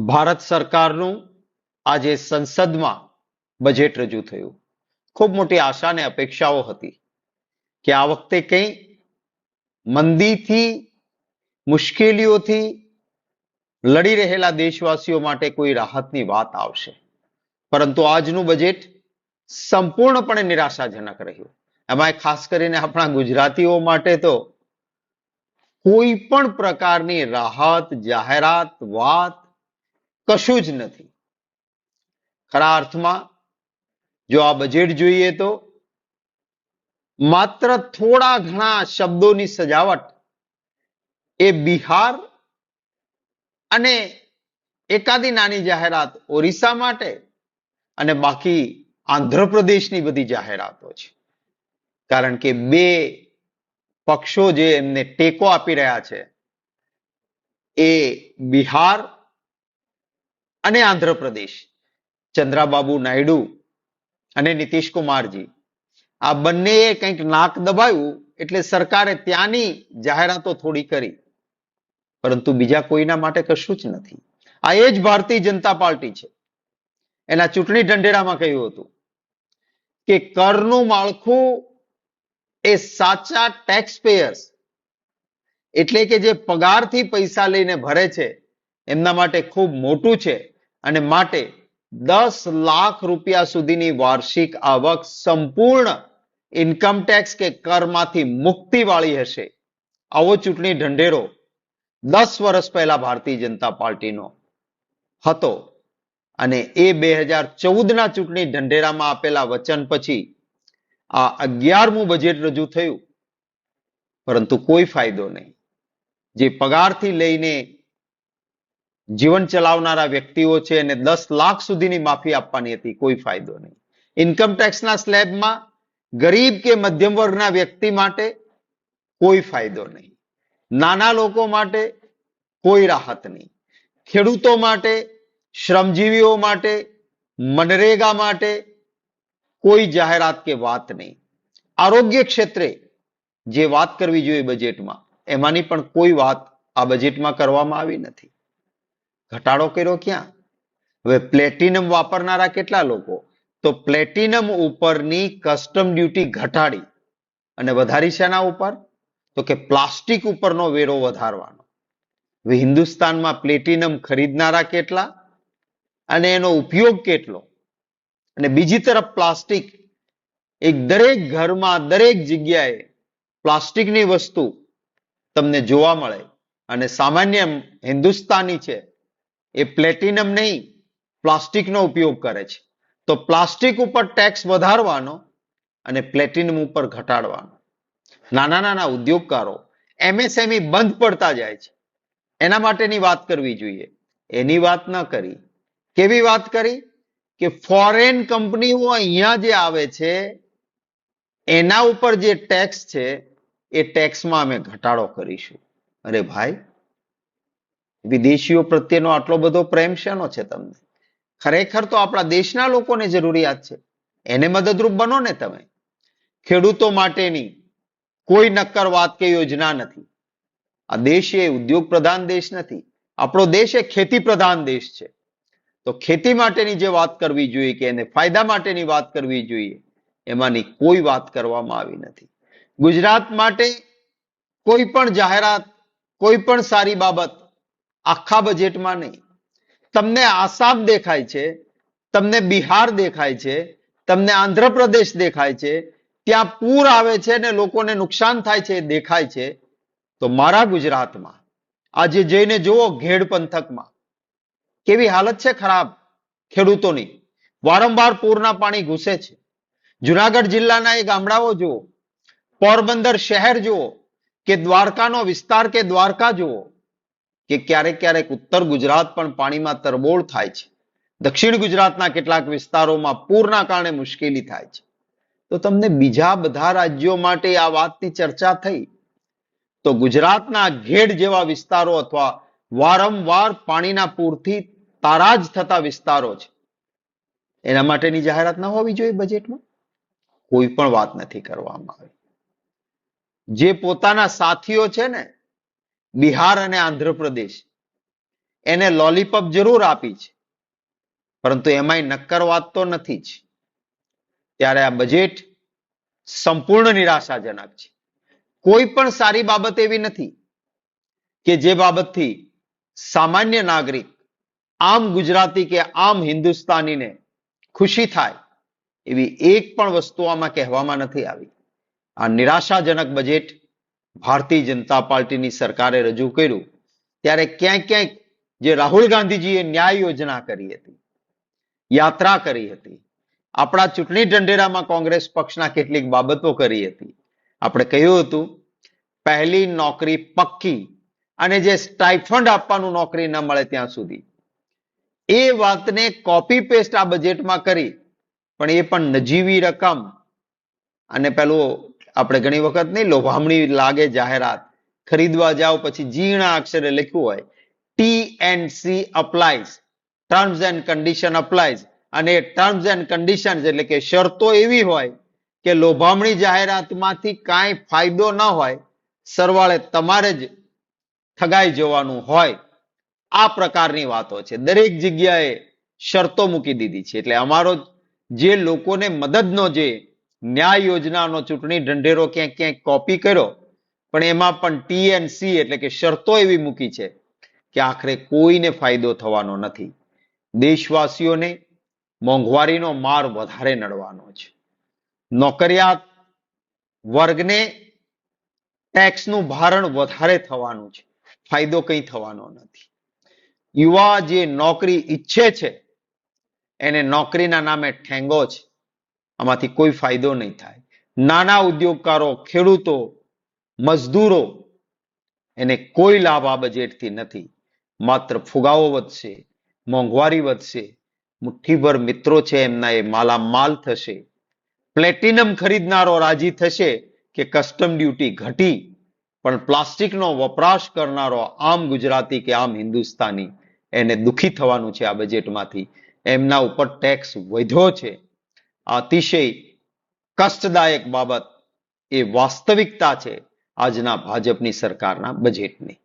ભારત સરકારનું આજે સંસદમાં બજેટ રજૂ થયું. ખૂબ મોટી આશા અને અપેક્ષાઓ હતી કે આ વખતે કંઈ મંદીથી, મુશ્કેલીઓથી લડી રહેલા દેશવાસીઓ માટે કોઈ રાહતની વાત આવશે. પરંતુ આજનું બજેટ સંપૂર્ણપણે નિરાશાજનક રહ્યું. એમાં ખાસ કરીને આપણા ગુજરાતીઓ માટે તો કોઈ પણ પ્રકારની રાહત, જાહેરાત, વાત કશું જ નથી. ખરા અર્થમાં જો આ બજેટ જોઈએ તો માત્ર થોડા ઘણા શબ્દોની સજાવટ એ બિહાર અને એકાદી નાની જાહેરાત ઓરિસ્સા માટે અને બાકી આંધ્રપ્રદેશની બધી જાહેરાતો છે. કારણ કે બે પક્ષો જે એમને ટેકો આપી રહ્યા છે એ બિહાર અને આંધ્રપ્રદેશ, ચંદ્રાબાબુ નાયડુ અને નીતિશ કુમારજી, આ બંનેએ કંઈક નાક દબાવ્યું એટલે સરકારે ત્યાંની જાહેરાતો થોડી કરી, પરંતુ બીજા કોઈના માટે કશું જ નથી. આ એ જ ભારતીય જનતા પાર્ટી છે. એના ચૂંટણી ઢંઢેરામાં કહ્યું હતું કે કરનું માળખું એ સાચા ટેક્સ પેયર્સ એટલે કે જે પગારથી પૈસા લઈને ભરે છે એમના માટે ખૂબ મોટું છે અને માટે 10 લાખ રૂપિયા સુધીની વાર્ષિક આવક સંપૂર્ણ ઇન્કમ ટેક્સ કે કરમાંથી મુક્તિવાળી હશે. આવો ચૂંટણી ઢંઢેરો 10 વર્ષ પહેલા ભારતીય જનતા પાર્ટીનો હતો અને એ 2014ના ચૂંટણી ઢંઢેરામાં આપેલા વચન પછી આ 11મું બજેટ રજૂ થયું, પરંતુ કોઈ ફાયદો નહીં. જે પગારથી લઈને જીવન ચલાવનારા વ્યક્તિઓ છે એને 10 લાખ સુધીની માફી આપવાની હતી, કોઈ ફાયદો નહીં. ઇન્કમ ટેક્સના સ્લેબમાં ગરીબ કે મધ્યમ વર્ગના વ્યક્તિ માટે કોઈ ફાયદો નહીં. નાના લોકો માટે કોઈ રાહત નહીં. ખેડૂતો માટે, શ્રમજીવીઓ માટે, મનરેગા માટે કોઈ જાહેરાત કે વાત નહીં. આરોગ્ય ક્ષેત્રે જે વાત કરવી જોઈએ બજેટમાં એમાંની પણ કોઈ વાત આ બજેટમાં કરવામાં આવી નથી. ઘટાડો કર્યો ક્યાં? હવે પ્લેટિનમ વાપરનારા કેટલા લોકો? તો પ્લેટિનમ ઉપરની કસ્ટમ ડ્યુટી ઘટાડી અને વધારી શેના ઉપર? તો કે પ્લાસ્ટિક ઉપરનો વેરો વધારવાનો. હવે હિન્દુસ્તાનમાં પ્લેટિનમ ખરીદનારા કેટલા અને એનો ઉપયોગ કેટલો? અને બીજી તરફ પ્લાસ્ટિક એક દરેક ઘરમાં, દરેક જગ્યાએ પ્લાસ્ટિકની વસ્તુ તમને જોવા મળે અને સામાન્ય હિન્દુસ્તાની છે એ પ્લેટિનમ નહીં પ્લાસ્ટિકનો ઉપયોગ કરે છે. તો પ્લાસ્ટિક ઉપર ટેક્સ વધારવાનો અને પ્લેટિનમ ઉપર ઘટાડવાનો. નાના નાના ઉદ્યોગકારો, એમએસએમઈ બંધ પડતા જાય છે. એના માટેની વાત કરવી જોઈએ, એની વાત ન કરી. કેવી વાત કરી? કે ફોરેન કંપનીઓ અહીંયા જે આવે છે એના ઉપર જે ટેક્સ છે એ ટેક્સમાં અમે ઘટાડો કરીશું. અરે ભાઈ, વિદેશીઓ પ્રત્યેનો આટલો બધો પ્રેમ શેનો છે તમને? ખરેખર તો આપણા દેશના લોકોને જરૂરિયાત છે, એને મદદરૂપ બનો ને તમે. ખેડૂતો માટેની કોઈ નક્કર વાત કે યોજના નથી. આ દેશ એ ઉદ્યોગ પ્રધાન દેશ નથી. આપણો દેશ એ ખેતી પ્રધાન દેશ છે. તો ખેતી માટેની જે વાત કરવી જોઈએ કે એને ફાયદા માટેની વાત કરવી જોઈએ એમાંની કોઈ વાત કરવામાં આવી નથી. ગુજરાત માટે કોઈ પણ જાહેરાત, કોઈ પણ સારી બાબત આખા બજેટમાં નહીં. તમને આસામ દેખાય છે, તમને બિહાર દેખાય છે, તમને આંધ્રપ્રદેશ દેખાય છે, ત્યાં પૂર આવે છે ને લોકોને નુકસાન થાય છે દેખાય છે. તો મારા ગુજરાતમાં આજે જઈને જુઓ, ઘેડ પંથકમાં કેવી હાલત છે ખરાબ ખેડૂતોની. વારંવાર પૂરના પાણી ઘૂસે છે. જુનાગઢ જિલ્લાના એ ગામડાઓ જુઓ, પોરબંદર શહેર જુઓ કે દ્વારકાનો વિસ્તાર કે દ્વારકા જુઓ કે ક્યારેક ક્યારેક ઉત્તર ગુજરાત પણ પાણીમાં તરબોળ થાય છે. દક્ષિણ ગુજરાતના કેટલાક વિસ્તારોમાં પૂરના કારણે મુશ્કેલી થાય છે. તો તમને બીજા બધા રાજ્યો માટે આ વાતની ચર્ચા થઈ, તો ગુજરાતના ઘેડ જેવા વિસ્તારો અથવા વારંવાર પાણીના પૂરથી તારાજ થતા વિસ્તારો છે એના માટેની જાહેરાત ન હોવી જોઈએ બજેટમાં? કોઈ પણ વાત નથી કરવામાં આવી. જે પોતાના સાથીઓ છે ને બિહાર અને આંધ્રપ્રદેશ, એને લોલીપોપ જરૂર આપી છે, પરંતુ એમાંય નક્કર વાત તો નથી જ. ત્યારે આ બજેટ સંપૂર્ણ નિરાશાજનક છે. કોઈ પણ સારી બાબત એવી નથી કે જે બાબતથી સામાન્ય નાગરિક, આમ ગુજરાતી કે આમ હિન્દુસ્તાનીને ખુશી થાય, એવી એક પણ વસ્તુ આમાં કહેવામાં નથી આવી. આ નિરાશાજનક બજેટ ભારતીય જનતા પાર્ટીની સરકારે રજૂ કર્યું ત્યારે ક્યાંક ક્યાંક જે રાહુલ ગાંધીજીએ ન્યાય યોજના કરી હતી, યાત્રા કરી હતી, આપણા ચૂંટણી ઢંઢેરામાં કોંગ્રેસ પક્ષના કેટલીક બાબતો કરી હતી. આપણે કહ્યું હતું પહેલી નોકરી પક્કી અને જે સ્ટાઇફંડ આપવાનું નોકરી ન મળે ત્યાં સુધી, એ વાતને કોપી પેસ્ટ આ બજેટમાં કરી, પણ એ પણ નજીવી રકમ અને પેલું આપણે ઘણી વખત નહીં લોભામણી લાગે જાહેરાત, ખરીદવા જાઓ પછી ઝીણા અક્ષરે લખ્યું હોય TNC અપ્લાઇઝ, ટર્મ્સ એન્ડ કન્ડિશન અપ્લાઇઝ, અને ટર્મ્સ એન્ડ કન્ડિશન એટલે કે શરતો એવી હોય કે લોભામણી જાહેરાતમાંથી કાંઈ ફાયદો ન હોય, સરવાળે તમારે જ ઠગાઈ જવાનું હોય. આ પ્રકારની વાતો છે, દરેક જગ્યાએ શરતો મૂકી દીધી છે. એટલે અમારો જે લોકોને મદદનો જે ન્યાય યોજનાનો ચૂંટણી ઢંઢેરો ક્યાંક ક્યાંક કોપી કર્યો, પણ એમાં પણ TNC એટલે કે શરતો એવી મૂકી છે કે આખરે કોઈને ફાયદો થવાનો નથી. દેશવાસીઓને મોંઘવારીનો માર વધારે નડવાનો છે. નોકરિયાત વર્ગને ટેક્સનું ભારણ વધારે થવાનું છે, ફાયદો કંઈ થવાનો નથી. યુવા જે નોકરી ઈચ્છે છે એને નોકરીના નામે ઠેંગો છે, આમાંથી કોઈ ફાયદો નહીં થાય. નાના ઉદ્યોગકારો, ખેડૂતો, મજદૂરો, એને કોઈ લાભ આ બજેટથી નથી. માત્ર ફુગાવો વધશે, મોંઘવારી વધશે, મુઠ્ઠીભર મિત્રો છે એમના એ માલામાલ થશે. પ્લેટિનમ ખરીદનારો રાજી થશે કે કસ્ટમ ડ્યુટી ઘટી, પણ પ્લાસ્ટિકનો વપરાશ કરનારો આમ ગુજરાતી કે આમ હિન્દુસ્તાની એને દુખી થવાનું છે આ બજેટમાંથી. એમના ઉપર ટેક્સ વધ્યો છે. અતિશય કષ્ટદાયક બાબત એ વાસ્તવિકતા છે આજના ભાજપની સરકારના બજેટની.